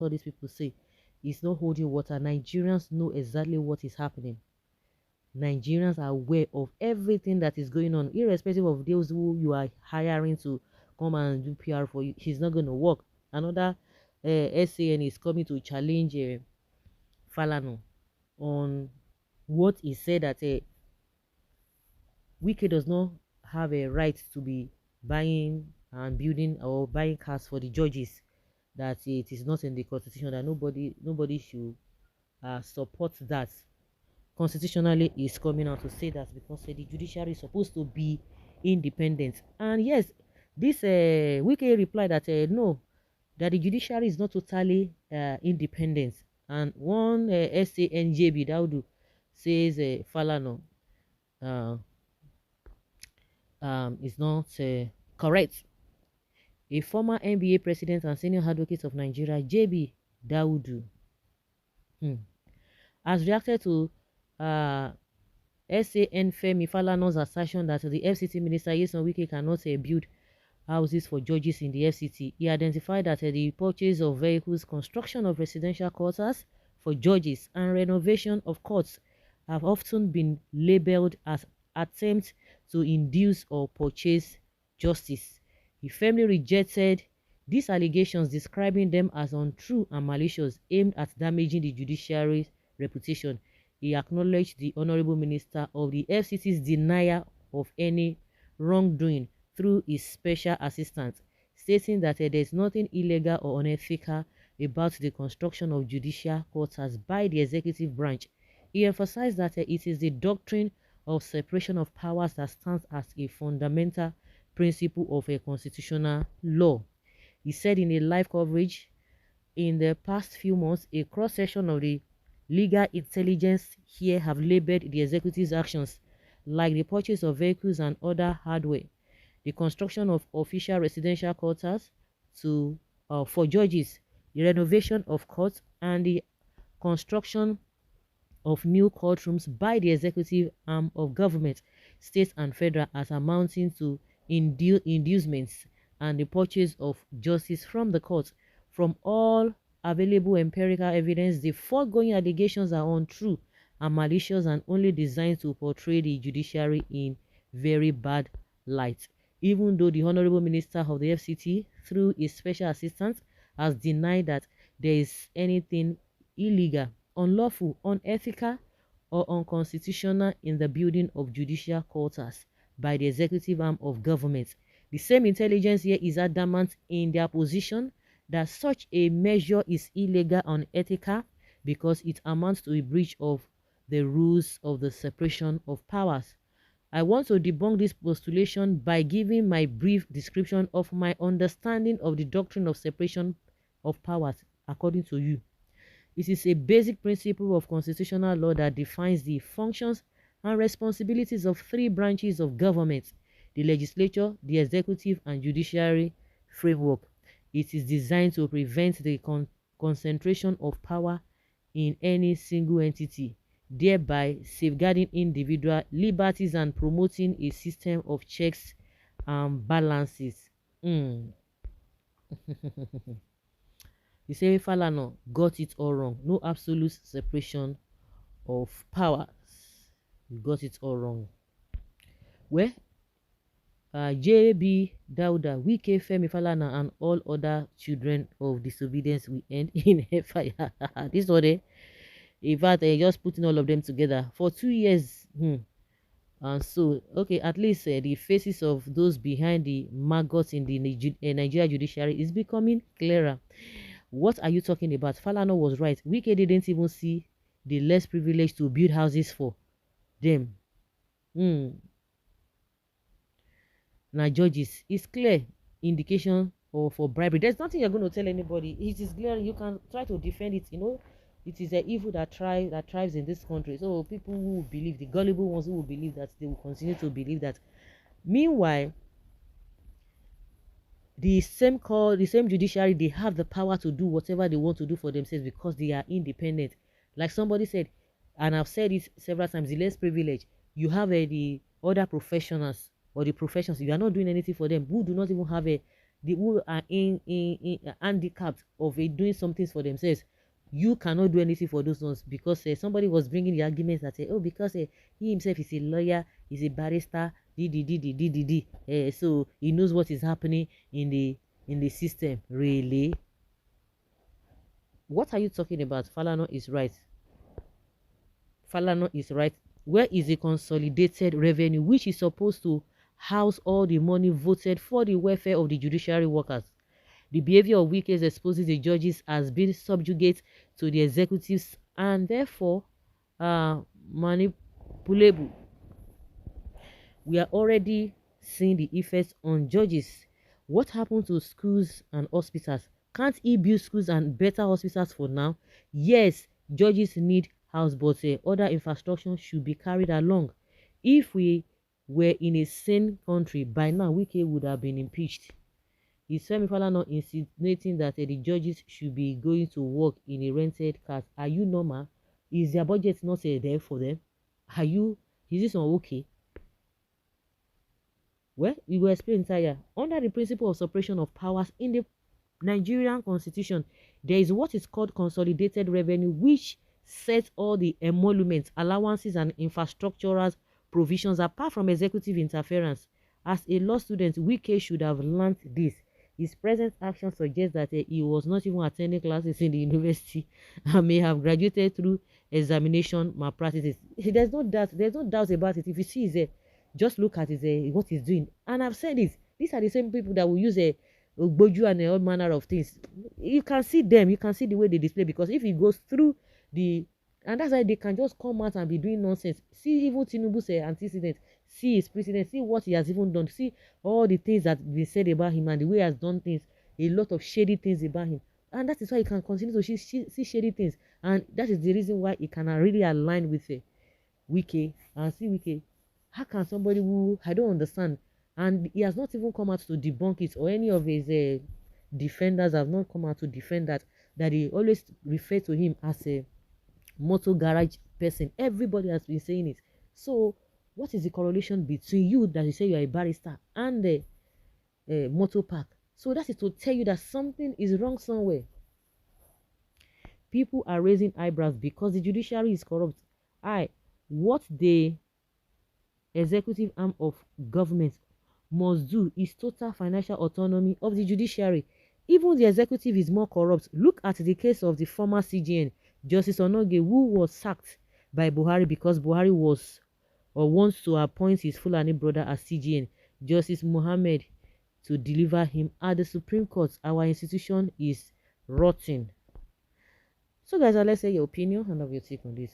all these people say is not holding water. Nigerians know exactly what is happening. Nigerians are aware of everything that is going on, irrespective of those who you are hiring to come and do PR for you. He's not going to work. Another SAN is coming to challenge Falana on what he said that Wike does not have a right to be buying and building or buying cars for the judges. That it is not in the constitution. That nobody should support that. Constitutionally is coming out to say that because the judiciary is supposed to be independent. And yes, this Wike replied that no, that the judiciary is not totally independent. And one SANJB Daudu says Falana uh, is not correct. A former NBA president and senior advocate of Nigeria, JB Daudu, has reacted to uh, SAN Femi Falana's assertion that the FCT minister Yeson Wike cannot build houses for judges in the FCT. He identified that the purchase of vehicles, construction of residential quarters for judges, and renovation of courts have often been labeled as attempts to induce or purchase justice. He firmly rejected these allegations, describing them as untrue and malicious, aimed at damaging the judiciary's reputation. He acknowledged the Honorable Minister of the FCT's denial of any wrongdoing through his special assistant, stating that there is nothing illegal or unethical about the construction of judicial quarters by the executive branch. He emphasized that it is the doctrine of separation of powers that stands as a fundamental principle of a constitutional law. He said in a live coverage, in the past few months, a cross-section of the legal intelligence here have labeled the executive's actions, like the purchase of vehicles and other hardware, the construction of official residential quarters for judges, the renovation of courts, and the construction of new courtrooms by the executive arm of government, states and federal, as amounting to inducements and the purchase of justice from the court. From all available empirical evidence, the foregoing allegations are untrue and malicious and only designed to portray the judiciary in very bad light. Even though the Honorable Minister of the FCT, through his special assistant, has denied that there is anything illegal, unlawful, unethical, or unconstitutional in the building of judicial quarters by the executive arm of government. The same intelligence here is adamant in their position that such a measure is illegal and unethical because it amounts to a breach of the rules of the separation of powers. I want to debunk this postulation by giving my brief description of my understanding of the doctrine of separation of powers according to you. It is a basic principle of constitutional law that defines the functions and responsibilities of three branches of government: the legislature, the executive, and judiciary framework. It is designed to prevent the concentration of power in any single entity, thereby safeguarding individual liberties and promoting a system of checks and balances. You say Falana got it all wrong. No absolute separation of powers. You got it all wrong. Well, JB Dauda, Wike, Femi Falana, and all other children of disobedience will end in fire. This one, in fact, just putting all of them together for 2 years. And so, okay, at least the faces of those behind the maggots in the Nigeria judiciary is becoming clearer. What are you talking about? Falana was right. Wike didn't even see the less privileged to build houses for them. Now, judges, it's clear indication or for bribery. There's nothing you're going to tell anybody. It is clear. You can try to defend it. It is an evil that thrives in this country. So people who will believe, the gullible ones who will believe that, they will continue to believe that. Meanwhile, the same judiciary, they have the power to do whatever they want to do for themselves because they are independent. Like somebody said, and I've said it several times, the less privileged, you have the other professionals or the professions, you are not doing anything for them, who do not even have the who are in handicapped of doing something for themselves, you cannot do anything for those ones because somebody was bringing the arguments that oh, because he himself is a lawyer, is a barrister, so he knows what is happening in the system. Really, what are you talking about? Falana is right. Falana is right. Where is the consolidated revenue which is supposed to house all the money voted for the welfare of the judiciary workers? The behavior of Wike exposes the judges as being subjugate to the executives and therefore manipulable. We are already seeing the effects on judges. What happened to schools and hospitals? Can't he build schools and better hospitals for now? Yes, judges need house, but other infrastructure should be carried along. If we were in a sane country, by now Wike would have been impeached. Is Femi Falana insinuating that the judges should be going to work in a rented car? Are you normal? Is their budget not there for them? Are you, is this one okay? Well, we will explain entire. Under the principle of separation of powers in the Nigerian constitution, there is what is called consolidated revenue, which sets all the emoluments, allowances, and infrastructural provisions apart from executive interference. As a law student, Wike should have learned this. His present action suggests that he was not even attending classes in the university and may have graduated through examination malpractices. There's no doubt about it. If you see his just look at his what he's doing. And I've said this. These are the same people that will use a Ogboju and all manner of things. You can see them. You can see the way they display, because if it goes through the, and that's why they can just come out and be doing nonsense. See even Tinubu's antecedent. See his precedent. See what he has even done. See all the things that they said about him and the way he has done things. A lot of shady things about him. And that is why he can continue to see shady things. And that is the reason why he can really align with Wike and see Wike. How can somebody who, I don't understand, and he has not even come out to debunk it, or any of his defenders have not come out to defend that he always refer to him as a motor garage person. Everybody has been saying it. So what is the correlation between you that you say you are a barrister and the motor park? So that is to tell you that something is wrong somewhere. People are raising eyebrows because the judiciary is corrupt. What the executive arm of government must do is total financial autonomy of the judiciary. Even the executive is more corrupt. Look at the case of the former CGN, Justice Onoge, who was sacked by Buhari because Buhari was or wants to appoint his Fulani brother as CGN, Justice Mohammed, to deliver him at the Supreme Court. Our institution is rotten. So guys, let's say your opinion and of your take on this.